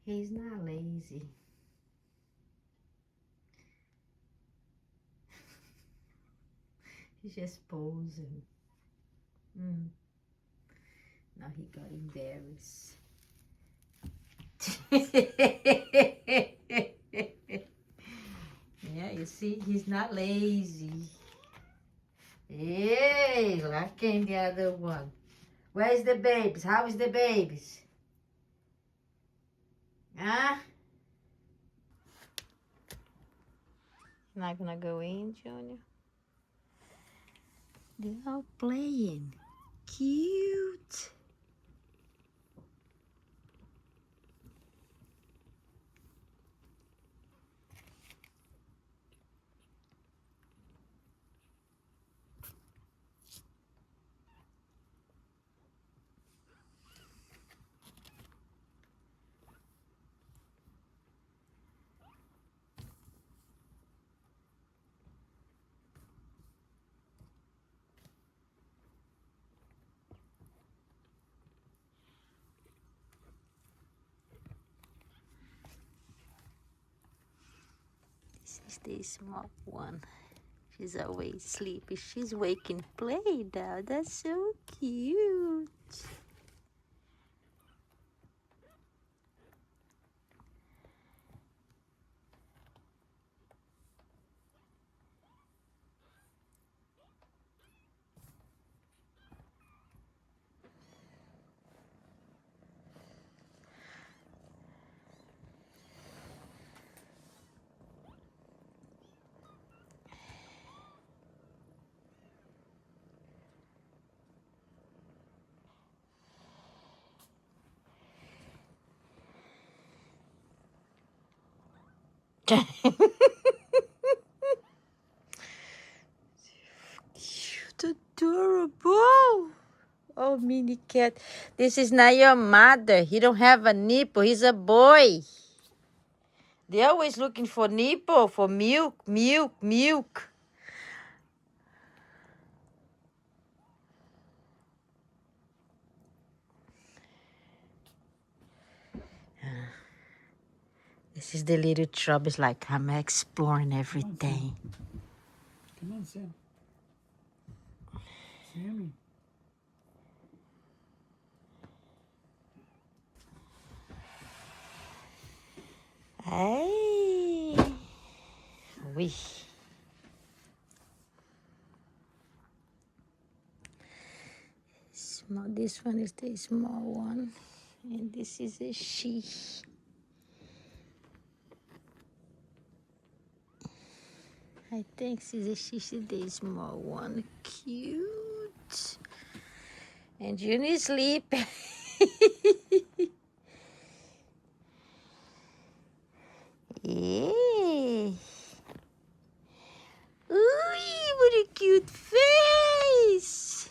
He's not lazy. He's just posing. Now he got embarrassed. Yeah, you see, he's not lazy. Hey, like came the other one. Where's the babies? How is the babies? Huh? Not gonna go in, Junior? They're all playing. Cute. This is the small one. She's always sleepy. She's waking play now. That's so cute. Cute, adorable. Oh, mini cat. This is not your mother. He don't have a nipple. He's a boy. They're always looking for nipple, for milk, milk, milk. This is the little trouble. It's like I'm exploring everything. Come on, Sam. Sammy. Hey. Oui. Small. This one is the small one. And this is a she. I think she's the small one. Cute. And Junior sleep. Yeah. Ooh, what a cute face.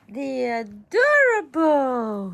They're adorable.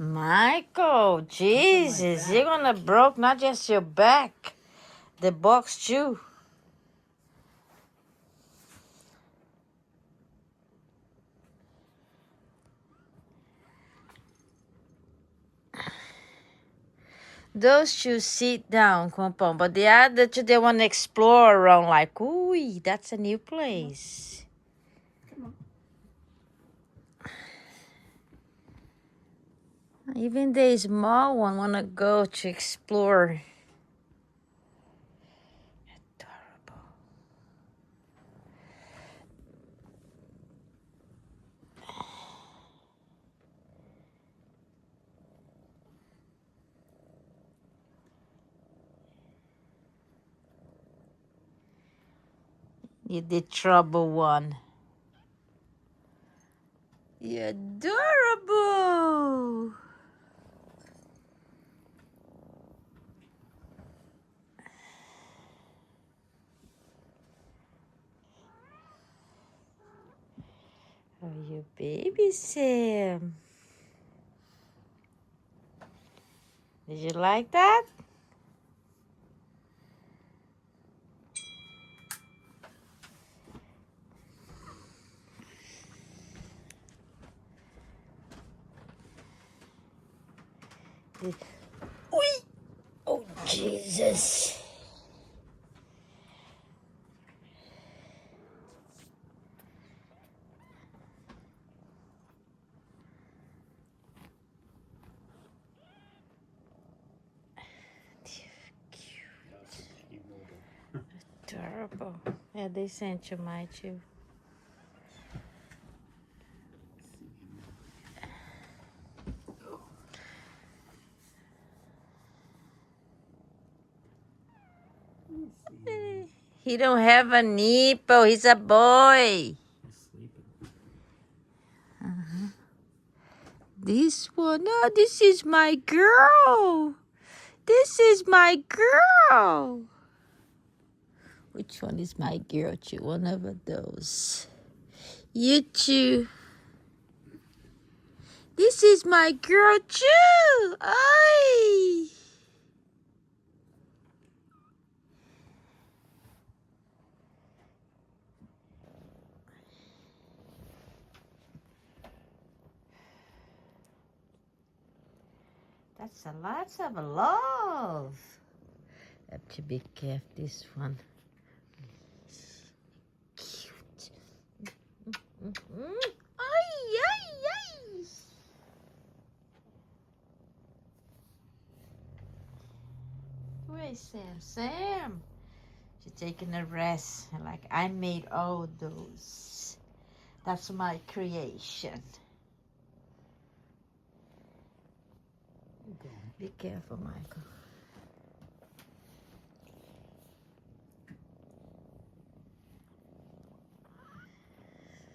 Michael, Jesus, you're gonna broke not just your back, the box too. Those two sit down, Compon, but the other two, they want to explore around like, ooh, that's a new place. Come on. Even the small one want to go to explore. Adorable. You're the trouble one. You're adorable. Oh, you baby Sam. Did you like that? Oi! Oh, Jesus. Adorable. Yeah, they sent you my too. He don't have a nipple. He's a boy. He's sleeping. This one. Oh, this is my girl. This is my girl. Which one is my girl? Chew one of those. You chew. This is my girl, Chew. Ay. That's a lot of love. Have to be careful, this one. Cute. Ay, ay, ay. Where's Sam? Sam. She's taking a rest. Like, I made all those. That's my creation. Okay. Be careful, Michael.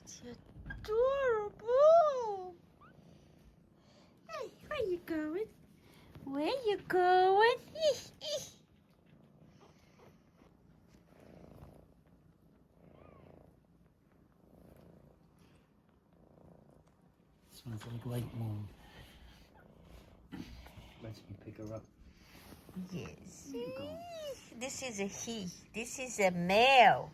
It's adorable. Hey, where you going? Where you going? Smells like light moon. Lets me pick her up. Yes. Where you going? This is a he. This is a male.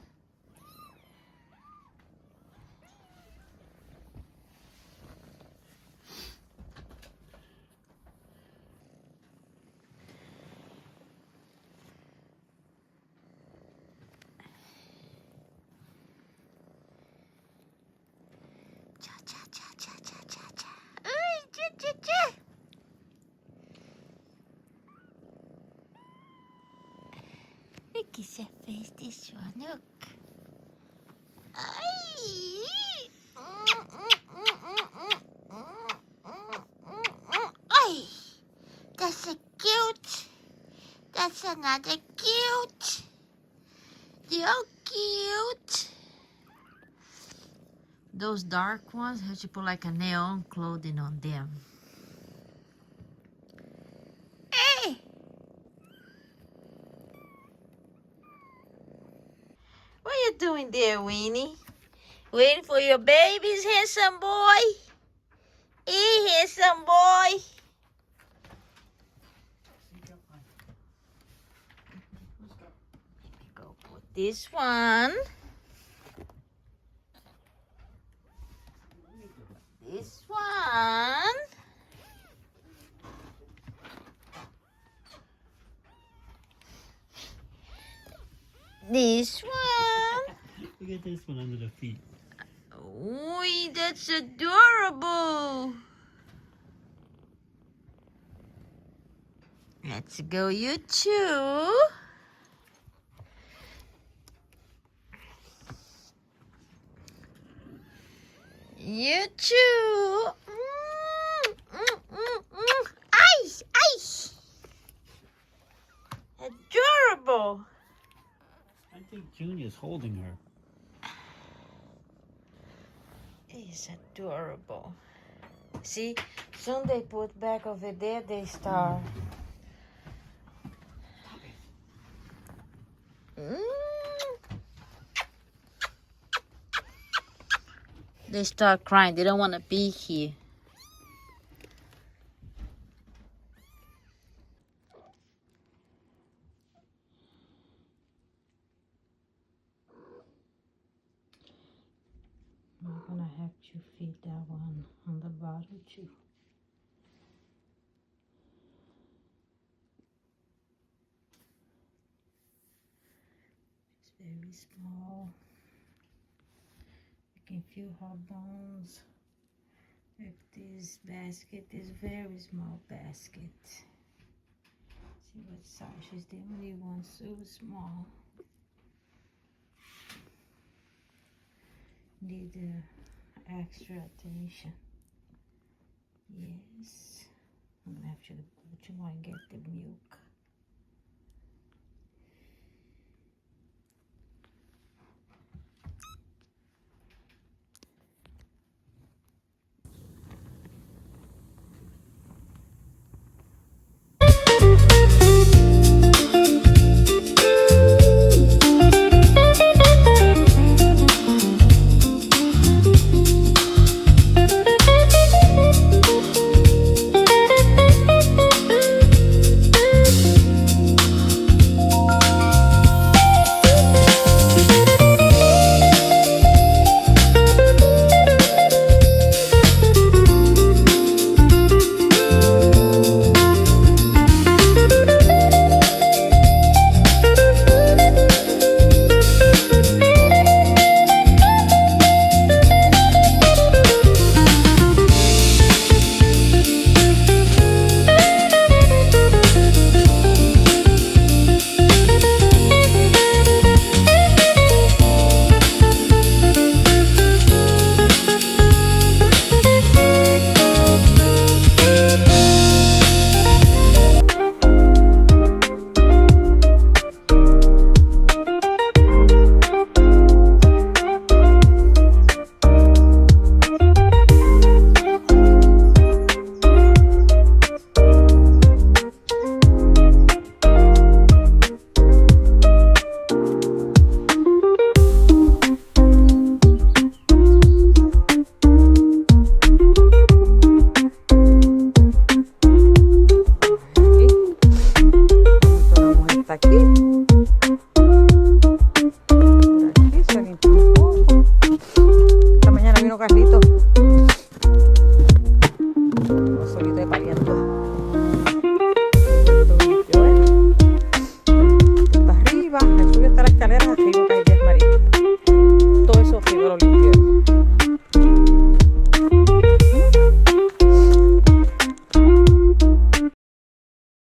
Cha cha cha cha cha cha cha. Ay, cha cha cha. Look at your face, this one. Look. Ay. Ay. That's a cute. That's another cute. They're cute. Those dark ones have to put like a neon clothing on them. Hey! What are you doing there, Winnie? Waiting for your babies, handsome boy? Hey, handsome boy. Go put this one. This one. This one. Look at this one under the feet. Ooh, that's adorable. Let's go, you two. You too. Ice, ice. Adorable. I think Junior's holding her. It's adorable. See, soon they put back over there, they start. They start crying. They don't want to be here. I'm gonna have to feed that one on the bottle too. Very small. You can feel her bones. If this basket is very small basket. See what size? She's the only one so small. Need extra attention. Yes. I'm gonna have to put you on and get the milk. Tá aqui?